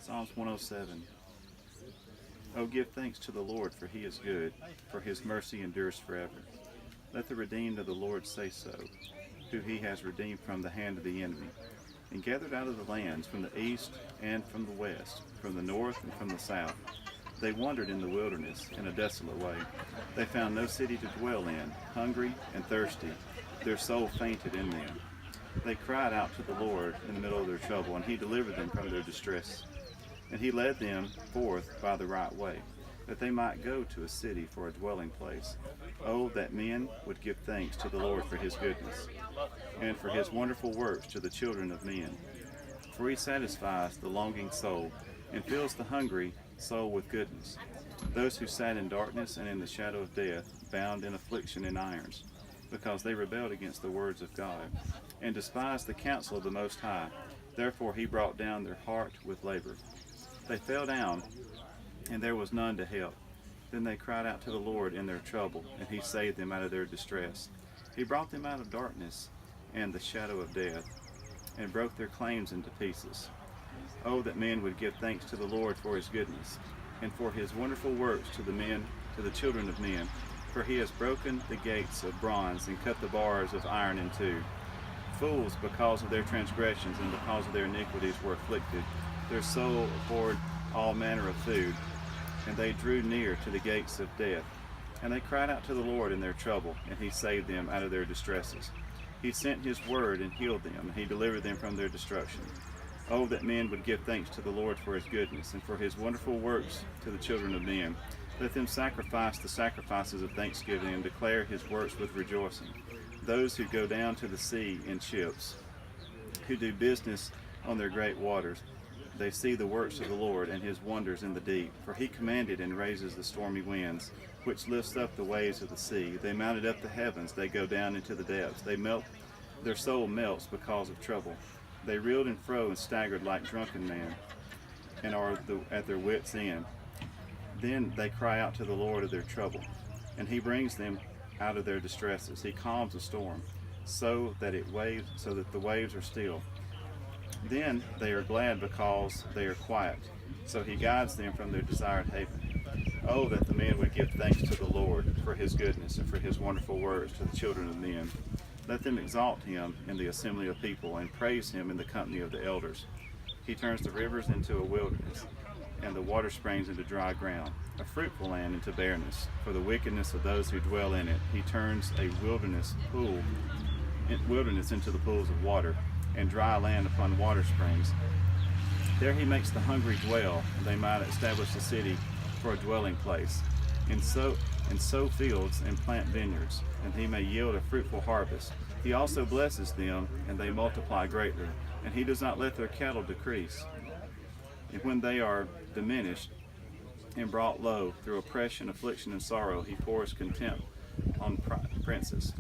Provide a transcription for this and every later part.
Psalms 107. Oh, give thanks to the Lord, for he is good, for his mercy endures forever. Let the redeemed of the Lord say so, who he has redeemed from the hand of the enemy, and gathered out of the lands from the east and from the west, from the north and from the south. They wandered in the wilderness in a desolate way. They found no city to dwell in, hungry and thirsty. Their soul fainted in them. They cried out to the Lord in the middle of their trouble, and he delivered them from their distress. And he led them forth by the right way, that they might go to a city for a dwelling place. Oh, that men would give thanks to the Lord for his goodness, and for his wonderful works to the children of men. For he satisfies the longing soul, and fills the hungry soul with goodness. Those who sat in darkness and in the shadow of death, bound in affliction and irons, because they rebelled against the words of God, and despised the counsel of the Most High. Therefore he brought down their heart with labor. They fell down, and there was none to help. Then they cried out to the Lord in their trouble, and he saved them out of their distress. He brought them out of darkness and the shadow of death, and broke their claims into pieces. Oh, that men would give thanks to the Lord for his goodness, and for his wonderful works to the children of men. For he has broken the gates of bronze, and cut the bars of iron in two. Fools, because of their transgressions and because of their iniquities, were afflicted. Their soul abhorred all manner of food, and they drew near to the gates of death. And they cried out to the Lord in their trouble, and he saved them out of their distresses. He sent his word and healed them, and he delivered them from their destruction. Oh, that men would give thanks to the Lord for his goodness, and for his wonderful works to the children of men. Let them sacrifice the sacrifices of thanksgiving, and declare his works with rejoicing. Those who go down to the sea in ships, who do business on their great waters, they see the works of the Lord and his wonders in the deep. For he commanded and raises the stormy winds, which lifts up the waves of the sea. They mounted up the heavens, they go down into the depths. Their soul melts because of trouble. They reeled and fro and staggered like drunken men, and are at their wits' end. Then they cry out to the Lord of their trouble, and he brings them out of their distresses. He calms the storm, so that the waves are still. Then they are glad because they are quiet, so he guides them from their desired haven. Oh, that the men would give thanks to the Lord for his goodness and for his wonderful works to the children of men. Let them exalt him in the assembly of people, and praise him in the company of the elders. He turns the rivers into a wilderness, and the water springs into dry ground, a fruitful land into barrenness. For the wickedness of those who dwell in it, he turns a wilderness into the pools of water, and dry land upon water springs. There he makes the hungry dwell, and they might establish a city for a dwelling place, and sow fields and plant vineyards, and he may yield a fruitful harvest. He also blesses them, and they multiply greatly, and he does not let their cattle decrease. And when they are diminished and brought low through oppression, affliction, and sorrow, he pours contempt on princes,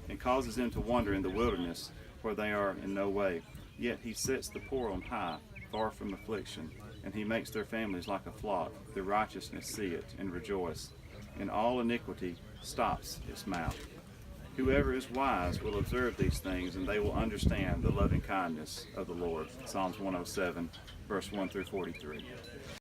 and causes them to wander in the wilderness, where they are in no way. Yet he sets the poor on high, far from affliction, and he makes their families like a flock. The righteousness see it and rejoice, and all iniquity stops its mouth. Whoever is wise will observe these things, and they will understand the loving kindness of the Lord. Psalms 107, verse 1 through 43.